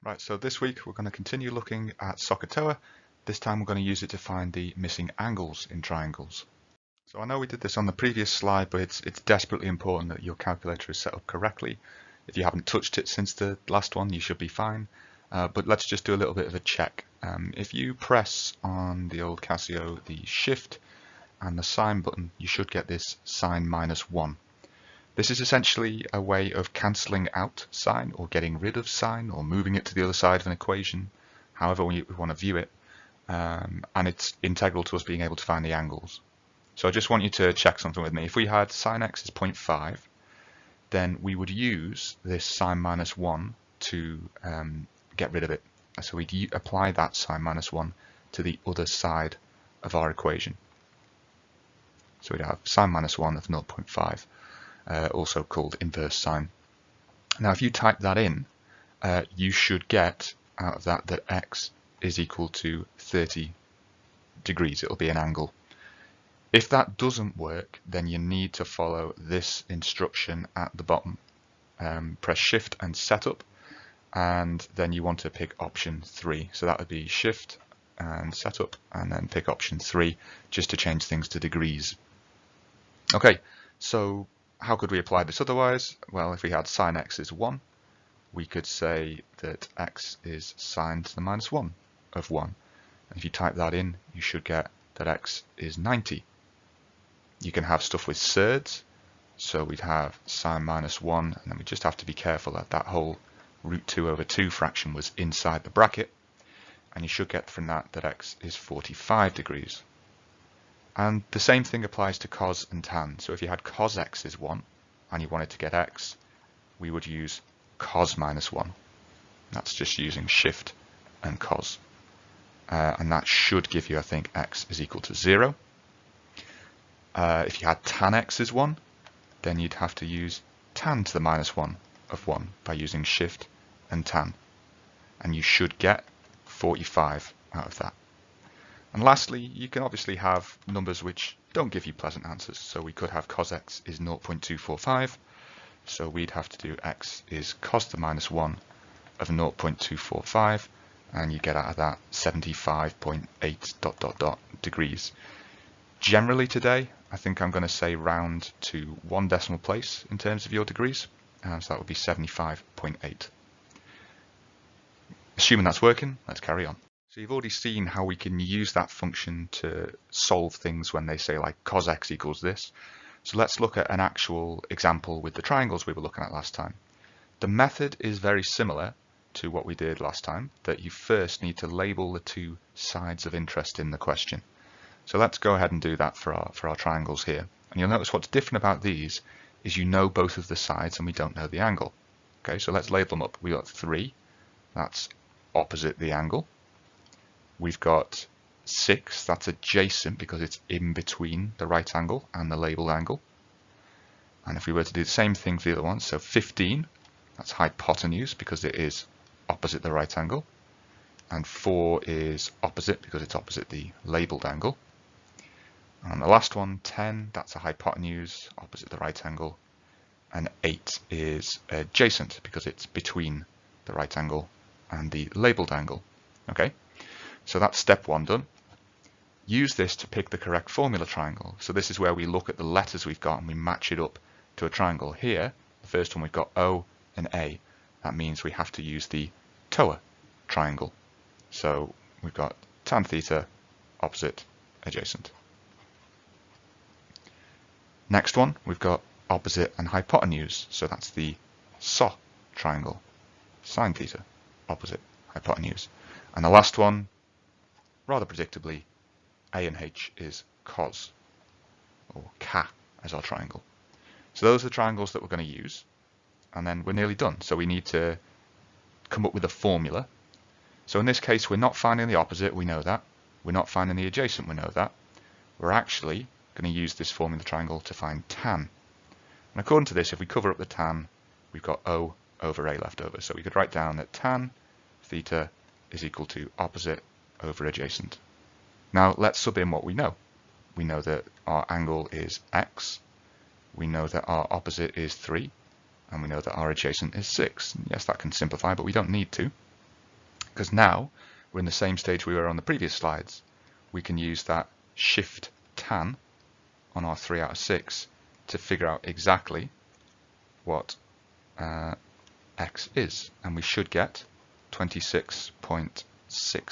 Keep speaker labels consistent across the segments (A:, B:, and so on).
A: Right, so this week we're going to continue looking at SOHCAHTOA. This time we're going to use it to find the missing angles in triangles. So I know we did this on the previous slide, but it's desperately important that your calculator is set up correctly. If you haven't touched it since the last one, you should be fine. But let's just do a little bit of a check. If you press on the old Casio the Shift and the sign button, you should get this sign -1. This is essentially a way of cancelling out sign or getting rid of sign or moving it to the other side of an equation, however we want to view it, and it's integral to us being able to find the angles. So I just want you to check something with me. If we had sin x is 0.5, then we would use this sign -1 to get rid of it. So we'd apply that sign -1 to the other side of our equation. So we'd have sin -1 of 0.5. Also called inverse sine. Now if you type that in, you should get out of that x is equal to 30 degrees. It'll be an angle. If that doesn't work, then you need to follow this instruction at the bottom. Press Shift and Setup, and then you want to pick option 3. So that would be Shift and Setup, and then pick option 3 just to change things to degrees. Okay, so how could we apply this otherwise? Well, if we had sin x is 1, we could say that x is sine to the -1 of 1. And if you type that in, you should get that x is 90. You can have stuff with surds, so we'd have sine -1, and then we just have to be careful that that whole √2/2 fraction was inside the bracket, and you should get from that x is 45 degrees. And the same thing applies to cos and tan. So if you had cos x is 1 and you wanted to get x, we would use cos -1. That's just using Shift and cos. And that should give you, I think, x is equal to 0. If you had tan x is 1, then you'd have to use tan to the -1 of 1 by using Shift and tan. And you should get 45 out of that. And lastly, you can obviously have numbers which don't give you pleasant answers. So we could have cos x is 0.245. So we'd have to do x is cos to the -1 of 0.245. And you get out of that 75.8 ... degrees. Generally today, I think I'm going to say round to 1 decimal place in terms of your degrees. So that would be 75.8. Assuming that's working, let's carry on. So you've already seen how we can use that function to solve things when they say like cos x equals this. So let's look at an actual example with the triangles we were looking at last time. The method is very similar to what we did last time, that you first need to label the two sides of interest in the question. So let's go ahead and do that for our triangles here. And you'll notice what's different about these is you know both of the sides and we don't know the angle. Okay, so let's label them up. We got 3, that's opposite the angle. We've got 6, that's adjacent because it's in between the right angle and the labeled angle. And if we were to do the same thing for the other one, so 15, that's hypotenuse because it is opposite the right angle. And 4 is opposite because it's opposite the labeled angle. And the last one, 10, that's a hypotenuse opposite the right angle. And 8 is adjacent because it's between the right angle and the labeled angle. Okay. So that's step 1 done. Use this to pick the correct formula triangle. So this is where we look at the letters we've got and we match it up to a triangle. Here, the first one we've got O and A. That means we have to use the TOA triangle. So we've got tan theta, opposite, adjacent. Next one, we've got opposite and hypotenuse. So that's the SOH triangle, sine theta, opposite, hypotenuse. And the last one, rather predictably, A and H is cos, or Ca as our triangle. So those are the triangles that we're going to use, and then we're nearly done. So we need to come up with a formula. So in this case, we're not finding the opposite, we know that. We're not finding the adjacent, we know that. We're actually going to use this formula triangle to find tan. And according to this, if we cover up the tan, we've got O over A left over. So we could write down that tan theta is equal to opposite over adjacent. Now let's sub in what we know. We know that our angle is x, we know that our opposite is 3, and we know that our adjacent is 6. Yes, that can simplify, but we don't need to. because now we're in the same stage we were on the previous slides. We can use that shift tan on our 3 out of 6 to figure out exactly what x is, and we should get 26.6.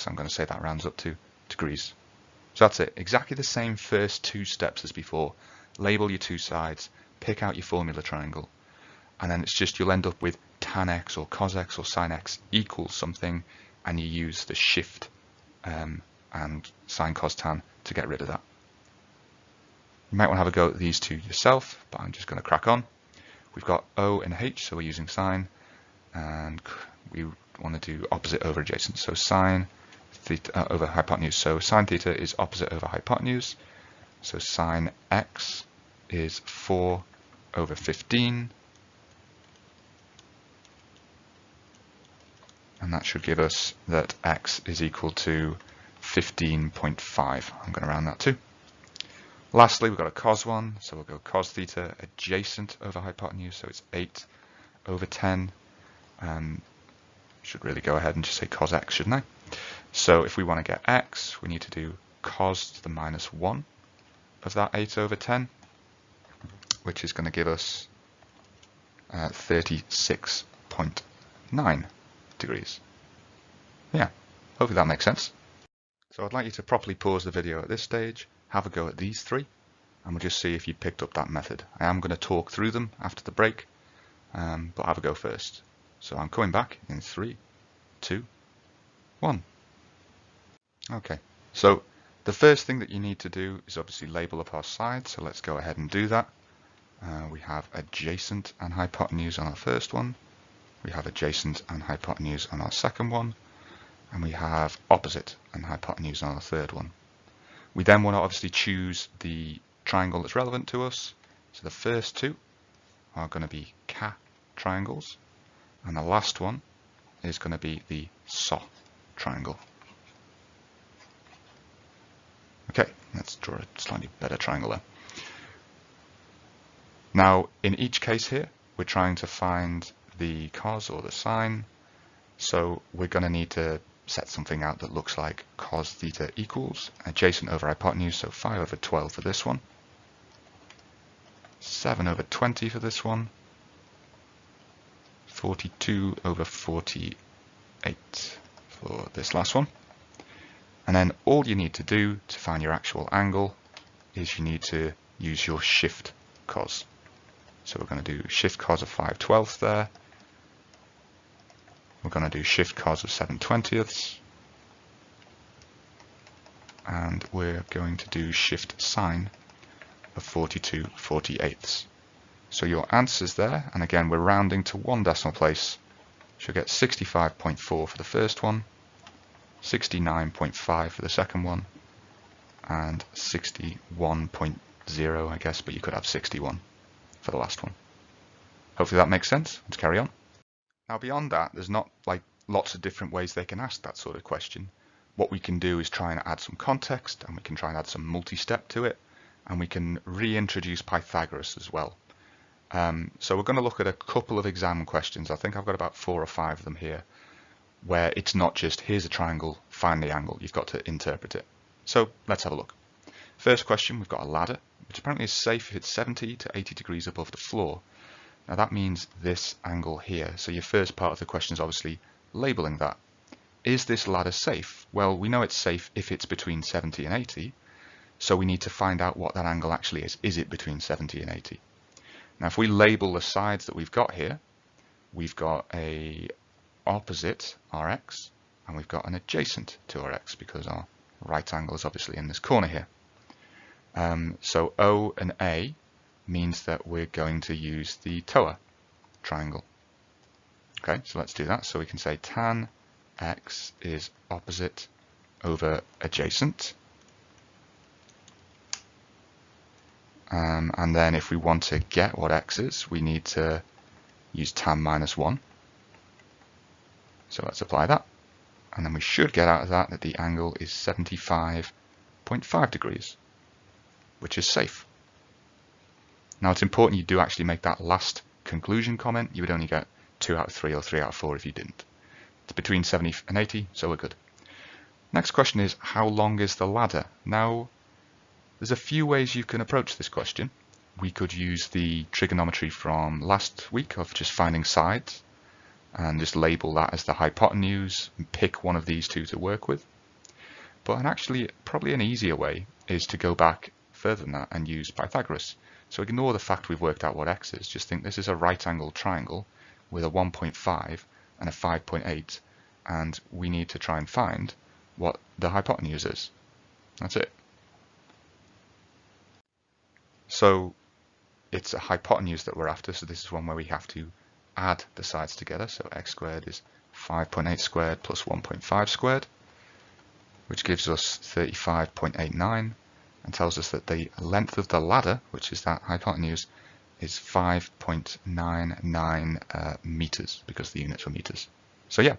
A: I'm going to say that rounds up to degrees. So that's it, exactly the same first 2 steps as before. Label your 2 sides, pick out your formula triangle, and then it's just you'll end up with tan x or cos x or sin x equals something, and you use the shift and sin cos tan to get rid of that. You might want to have a go at these 2 yourself, but I'm just going to crack on. We've got O and H, so we're using sine, and we want to do opposite over adjacent. So sine theta over hypotenuse. So sine theta is opposite over hypotenuse. So sine x is 4 over 15. And that should give us that x is equal to 15.5. I'm going to round that too. Lastly, we've got a cos one, so we'll go cos theta adjacent over hypotenuse, so it's 8 over 10. Should really go ahead and just say cos x, shouldn't I? So if we want to get x, we need to do cos to the minus 1 of that 8 over 10, which is going to give us 36.9 degrees. Yeah, hopefully that makes sense. So I'd like you to properly pause the video at this stage, have a go at these 3, and we'll just see if you picked up that method. I am going to talk through them after the break, but have a go first. So I'm coming back in 3, 2, 1. Okay, so the first thing that you need to do is obviously label up our sides, so let's go ahead and do that. We have adjacent and hypotenuse on our first one, we have adjacent and hypotenuse on our second one, and we have opposite and hypotenuse on our third one. We then want to obviously choose the triangle that's relevant to us. So the first 2 are going to be Ka triangles, and the last one is going to be the So triangle. Okay, let's draw a slightly better triangle there. Now, in each case here, we're trying to find the cos or the sine, so we're going to need to set something out that looks like cos theta equals adjacent over hypotenuse, so 5 over 12 for this one, 7 over 20 for this one, 42 over 48 for this last one. And then all you need to do to find your actual angle is you need to use your shift cos. So we're going to do shift cos of 5/12 there. We're going to do shift cos of 7/20, and we're going to do shift sine of 42/48. So your answers there, and again we're rounding to 1 decimal place, you'll get 65.4 for the first one, 69.5 for the second one, and 61.0 I guess, but you could have 61 for the last one. Hopefully that makes sense. Let's carry on. Now beyond that, there's not like lots of different ways they can ask that sort of question. What we can do is try and add some context, and we can try and add some multi-step to it, and we can reintroduce Pythagoras as well. So we're going to look at a couple of exam questions. I think I've got about 4 or 5 of them here, where it's not just here's a triangle, find the angle. You've got to interpret it. So let's have a look. First question, we've got a ladder, which apparently is safe if it's 70 to 80 degrees above the floor. Now that means this angle here. So your first part of the question is obviously labeling that. Is this ladder safe? Well, we know it's safe if it's between 70 and 80. So we need to find out what that angle actually is. Is it between 70 and 80? Now if we label the sides that we've got here, we've got a opposite Rx and we've got an adjacent to Rx because our right angle is obviously in this corner here. So O and A means that we're going to use the TOA triangle. Okay, so let's do that. So we can say tan x is opposite over adjacent. And then if we want to get what x is, we need to use tan minus 1. So let's apply that. And then we should get out of that that the angle is 75.5 degrees, which is safe. Now it's important you do actually make that last conclusion comment. You would only get 2 out of 3 or 3 out of 4 if you didn't. It's between 70 and 80, so we're good. Next question is, how long is the ladder? Now, there's a few ways you can approach this question. We could use the trigonometry from last week of just finding sides and just label that as the hypotenuse and pick one of these two to work with. But actually, probably an easier way is to go back further than that and use Pythagoras. So ignore the fact we've worked out what x is. Just think this is a right-angled triangle with a 1.5 and a 5.8, and we need to try and find what the hypotenuse is. That's it. So it's a hypotenuse that we're after, so this is one where we have to add the sides together. So x squared is 5.8 squared plus 1.5 squared, which gives us 35.89 and tells us that the length of the ladder, which is that hypotenuse, is 5.99 meters, because the units were meters. So yeah,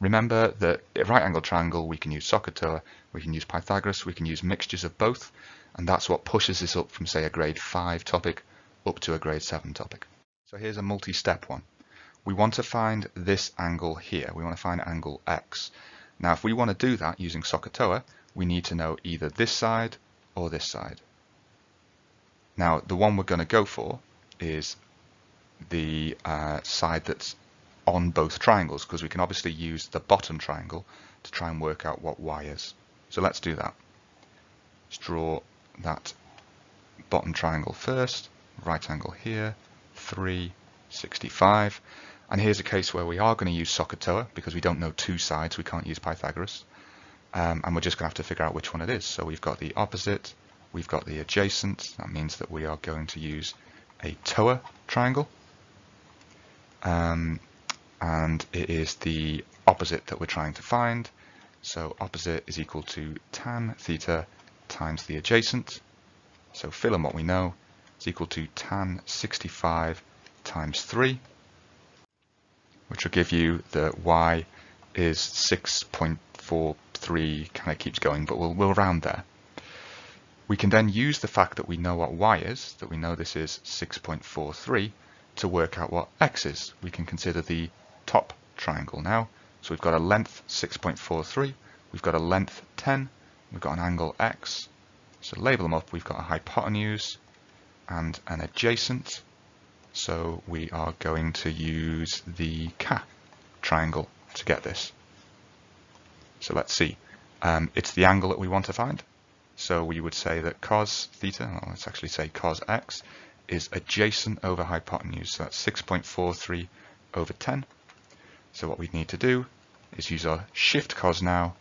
A: remember that a right angled triangle, we can use SOHCAHTOA, we can use Pythagoras, we can use mixtures of both, and that's what pushes this up from, say, a grade 5 topic up to a grade 7 topic. So here's a multi-step one. We want to find this angle here. We want to find angle x. Now, if we want to do that using SOHCAHTOA, we need to know either this side or this side. Now, the one we're going to go for is the side that's on both triangles, because we can obviously use the bottom triangle to try and work out what y is. So let's do that. Let's draw that bottom triangle first. Right angle here, 3, 65. And here's a case where we are going to use SOHCAHTOA because we don't know two sides, we can't use Pythagoras. And we're just going to have to figure out which one it is. So we've got the opposite, we've got the adjacent. That means that we are going to use a TOA triangle. And it is the opposite that we're trying to find. So opposite is equal to tan theta times the adjacent. So fill in what we know. It's equal to tan 65 times 3, which will give you that y is 6.43, kind of keeps going, but we'll round there. We can then use the fact that we know what y is, that we know this is 6.43, to work out what x is. We can consider the top triangle now. So we've got a length 6.43, we've got a length 10, we've got an angle x. So label them up. We've got a hypotenuse and an adjacent. So we are going to use the CA triangle to get this. So let's see. It's the angle that we want to find. So we would say that cos theta, well, let's actually say cos x, is adjacent over hypotenuse. So that's 6.43 over 10. So what we need to do is use our shift cos now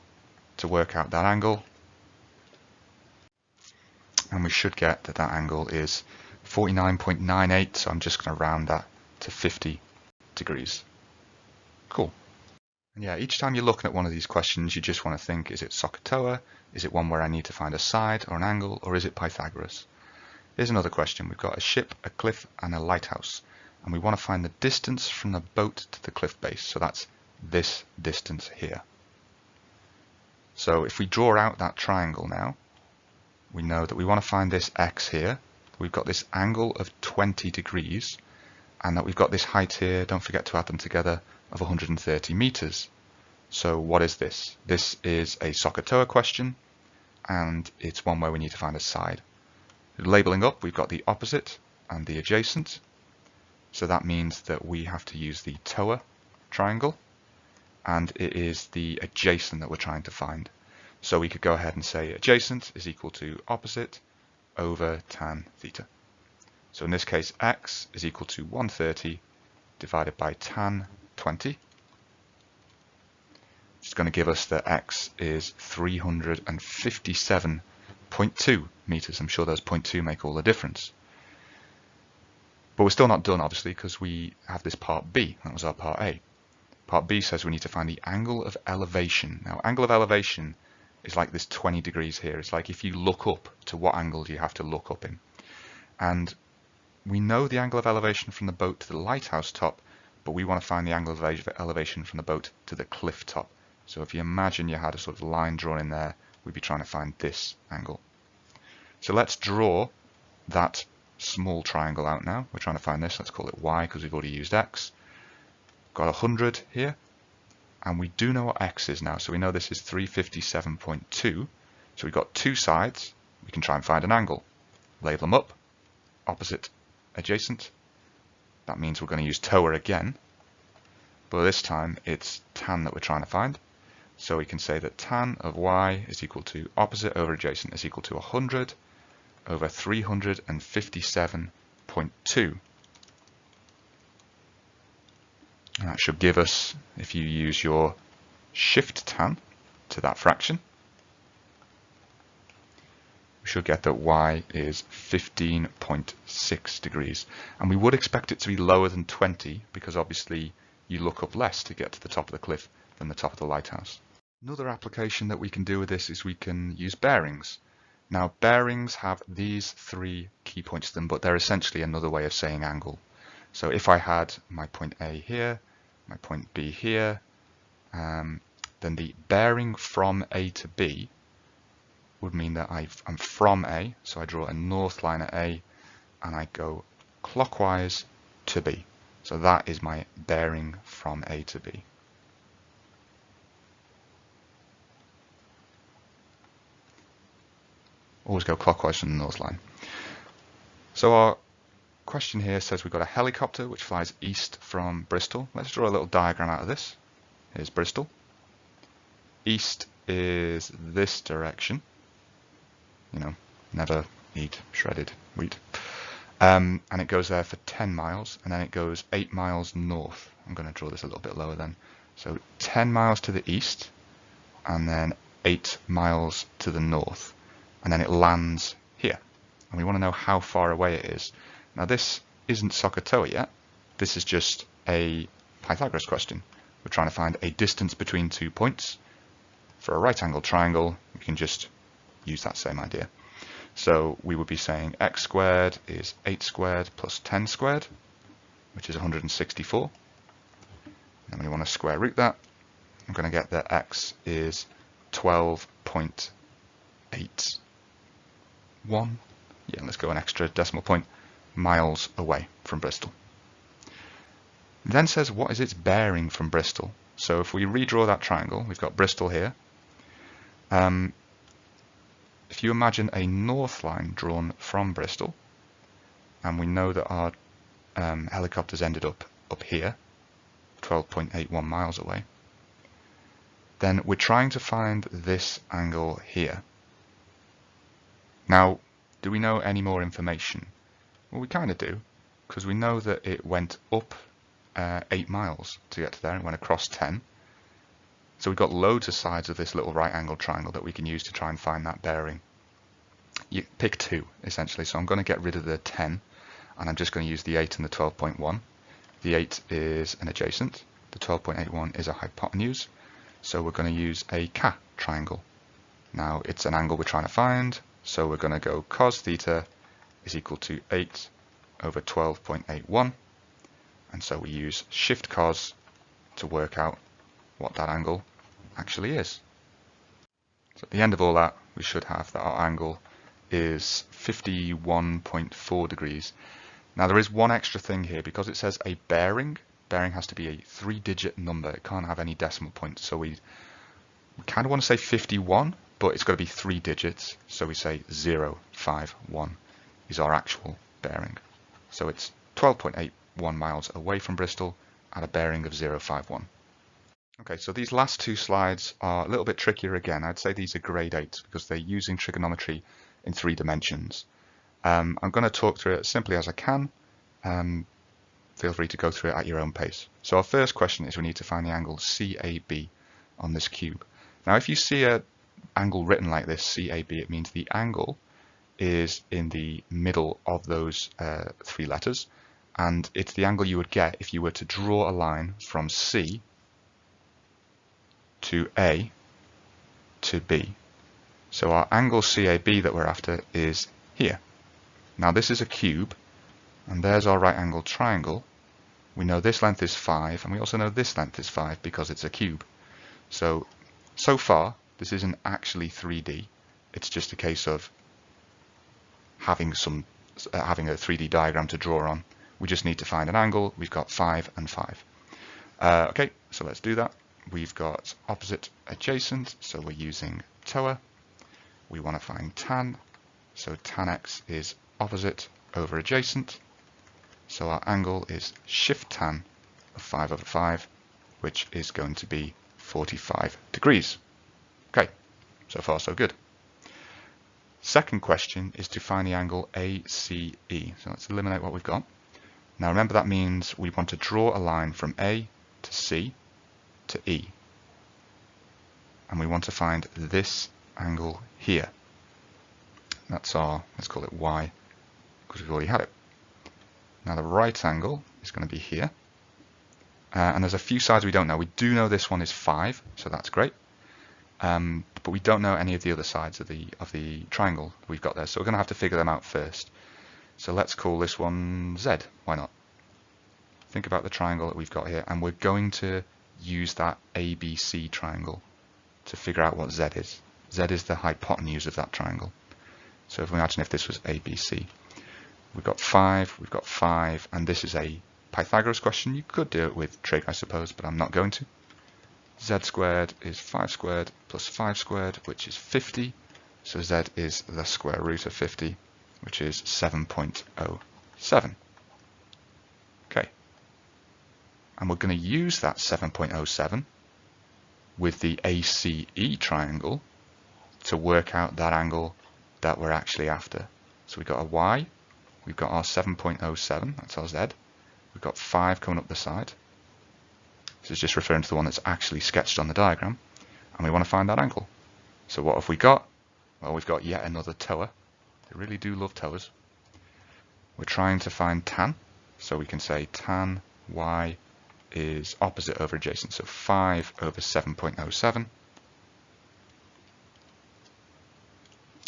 A: to work out that angle. And we should get that that angle is 49.98, so I'm just going to round that to 50 degrees. Cool. And yeah, each time you're looking at one of these questions, you just want to think, is it SOHCAHTOA? Is it one where I need to find a side or an angle, or is it Pythagoras? Here's another question. We've got a ship, a cliff, and a lighthouse. And we want to find the distance from the boat to the cliff base. So that's this distance here. So if we draw out that triangle now, we know that we want to find this x here. We've got this angle of 20 degrees, and that we've got this height here, don't forget to add them together, of 130 meters. So what is this? This is a SOHCAHTOA question, and it's one where we need to find a side. Labeling up, we've got the opposite and the adjacent. So that means that we have to use the TOA triangle, and it is the adjacent that we're trying to find. So we could go ahead and say adjacent is equal to opposite over tan theta. So in this case, x is equal to 130 divided by tan 20. It's going to give us that x is 357.2 meters. I'm sure those 0.2 make all the difference. But we're still not done, obviously, because we have this part B. That was our part A. Part B says we need to find the angle of elevation. Now, angle of elevation is like this 20 degrees here. It's like if you look up, to what angle do you have to look up in? And we know the angle of elevation from the boat to the lighthouse top, but we want to find the angle of elevation from the boat to the cliff top. So if you imagine you had a sort of line drawn in there, we'd be trying to find this angle. So let's draw that small triangle out now. We're trying to find this. Let's call it y because we've already used x. Got 100 here. And we do know what x is now, so we know this is 357.2. So we've got two sides. We can try and find an angle. Label them up, opposite, adjacent. That means we're going to use TOA again, but this time it's tan that we're trying to find. So we can say that tan of y is equal to opposite over adjacent is equal to 100 over 357.2. And that should give us, if you use your shift tan to that fraction, we should get that y is 15.6 degrees. And we would expect it to be lower than 20 because obviously you look up less to get to the top of the cliff than the top of the lighthouse. Another application that we can do with this is we can use bearings. Now bearings have these three key points to them, but they're essentially another way of saying angle. So if I had my point A here, my point B here, then the bearing from A to B would mean that I'm from A, so I draw a north line at A and I go clockwise to B. So that is my bearing from A to B. Always go clockwise from the north line. So our question here says we've got a helicopter which flies east from Bristol. Let's draw a little diagram out of this. Here's Bristol. East is this direction. You know, never eat shredded wheat. And it goes there for 10 miles, and then it goes 8 miles north. I'm going to draw this a little bit lower then. So 10 miles to the east, and then 8 miles to the north. And then it lands here. And we want to know how far away it is. Now this isn't SOHCAHTOA yet. This is just a Pythagoras question. We're trying to find a distance between 2 points. For a right angled triangle, we can just use that same idea. So we would be saying x squared is 8 squared plus 10 squared, which is 164. And we want to square root that. I'm going to get that x is 12.81. Yeah, let's go an extra decimal point, miles away from Bristol. It then says what is its bearing from Bristol. So if we redraw that triangle, we've got Bristol here. If you imagine a north line drawn from Bristol, and we know that our helicopters ended up here, 12.81 miles away, then we're trying to find this angle here. Now, do we know any more information? Well, we kind of do, because we know that it went up 8 miles to get to there and went across 10. So we've got loads of sides of this little right angled triangle that we can use to try and find that bearing. You pick 2 essentially, so I'm going to get rid of the 10 and I'm just going to use the 8 and the 12.1. The 8 is an adjacent, the 12.81 is a hypotenuse, so we're going to use a CA triangle. Now it's an angle we're trying to find, so we're going to go cos theta is equal to 8 over 12.81, and so we use shift cos to work out what that angle actually is. So at the end of all that, we should have that our angle is 51.4 degrees. Now there is one extra thing here, because it says a bearing has to be a 3-digit number. It can't have any decimal points. So we kind of want to say 51, but it's got to be 3 digits. So we say 051 is our actual bearing. So it's 12.81 miles away from Bristol at a bearing of 051. Okay, so these last 2 slides are a little bit trickier again. I'd say these are grade 8 because they're using trigonometry in 3 dimensions. I'm going to talk through it as simply as I can. Feel free to go through it at your own pace. So our first question is we need to find the angle CAB on this cube. Now if you see an angle written like this, CAB, it means the angle is in the middle of those 3 letters, and it's the angle you would get if you were to draw a line from C to A to B. So our angle CAB that we're after is here. Now this is a cube, and there's our right angled triangle. We know this length is 5, and we also know this length is 5 because it's a cube. So far, this isn't actually 3D. It's just a case of having a 3D diagram to draw on. We just need to find an angle. We've got 5 and 5. Okay, so let's do that. we've got opposite adjacent, so we're using TOA. We want to find tan, so tan x is opposite over adjacent. So our angle is shift tan of 5/5, which is going to be 45 degrees. Okay, so far so good. Second question is to find the angle ACE. So let's eliminate what we've got. Now remember that means we want to draw a line from A to C to E. And we want to find this angle here. That's our, let's call it Y, because we've already had it. Now the right angle is going to be here. And there's a few sides we don't know. We do know this one is 5, so that's great. But we don't know any of the other sides of the triangle we've got there, so we're going to have to figure them out first. So let's call this one Z. Why not? Think about the triangle that we've got here, and we're going to use that ABC triangle to figure out what Z is. Z is the hypotenuse of that triangle. So if we imagine if this was ABC, we've got 5, and this is a Pythagoras question. You could do it with trig, I suppose, but I'm not going to. Z squared is 5 squared plus 5 squared, which is 50. So Z is the square root of 50, which is 7.07. Okay. And we're going to use that 7.07 with the ACE triangle to work out that angle that we're actually after. So we've got a Y, we've got our 7.07, that's our Z. We've got 5 coming up the side. This is just referring to the one that's actually sketched on the diagram. And we want to find that angle. So what have we got? Well, we've got yet another TOA. They really do love TOAs. We're trying to find tan. So we can say tan Y is opposite over adjacent. So 5 over 7.07.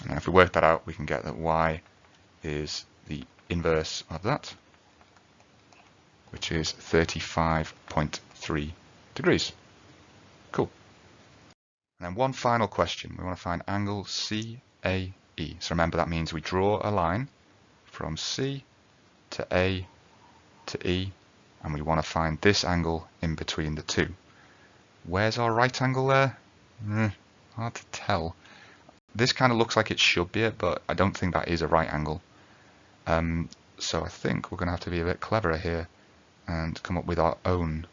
A: And if we work that out, we can get that Y is the inverse of that, which is 35.3 degrees. Cool. And then one final question. We want to find angle CAE. So remember that means we draw a line from C to A to E, and we want to find this angle in between the two. Where's our right angle there? Hard to tell. This kind of looks like it should be it, but I don't think that is a right angle. So I think we're going to have to be a bit cleverer here and come up with our own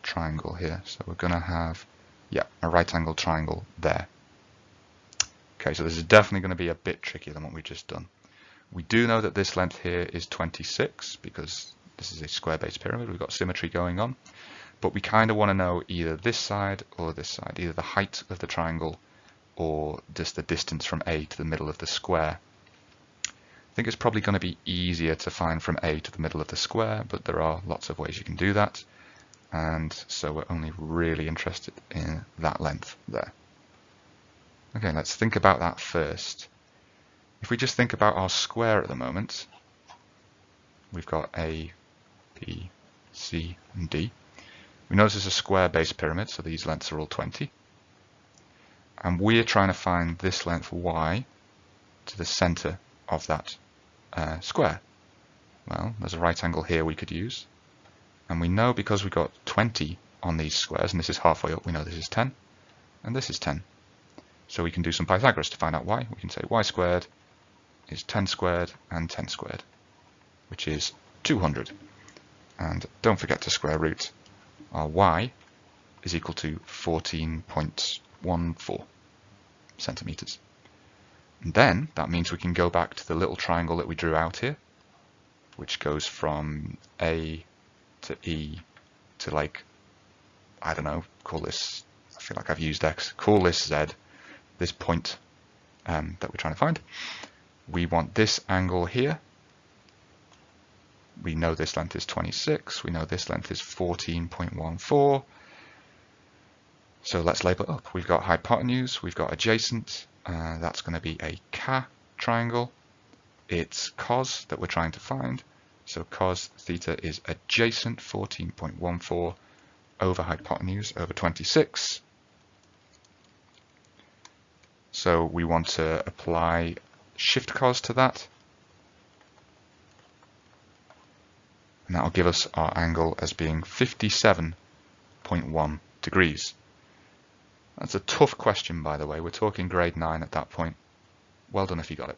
A: triangle here. So we're going to have, yeah, a right angle triangle there. Okay, so this is definitely going to be a bit trickier than what we've just done. We do know that this length here is 26 because this is a square-based pyramid. We've got symmetry going on. But we kind of want to know either this side or this side, either the height of the triangle or just the distance from A to the middle of the square. I think it's probably going to be easier to find from A to the middle of the square, but there are lots of ways you can do that. And so we're only really interested in that length there. Okay, let's think about that first. If we just think about our square at the moment, we've got A, B, C, and D. We know this is a square-based pyramid, so these lengths are all 20. And we're trying to find this length Y to the center of that square. Well, there's a right angle here we could use. And we know because we've got 20 on these squares, and this is halfway up, we know this is 10, and this is 10. So we can do some Pythagoras to find out Y. We can say Y squared is 10 squared and 10 squared, which is 200. And don't forget to square root. Our Y is equal to 14.14 centimeters. And then that means we can go back to the little triangle that we drew out here, which goes from A to E to, like, I don't know, call this, I feel like I've used X, call this Z, this point that we're trying to find. We want this angle here. We know this length is 26. We know this length is 14.14. So let's label it up. We've got hypotenuse, we've got adjacent. That's going to be a CA triangle. It's cos that we're trying to find. So cos theta is adjacent 14.14 over hypotenuse over 26. So we want to apply shift cos to that. And that will give us our angle as being 57.1 degrees. That's a tough question, by the way. We're talking grade 9 at that point. Well done if you got it.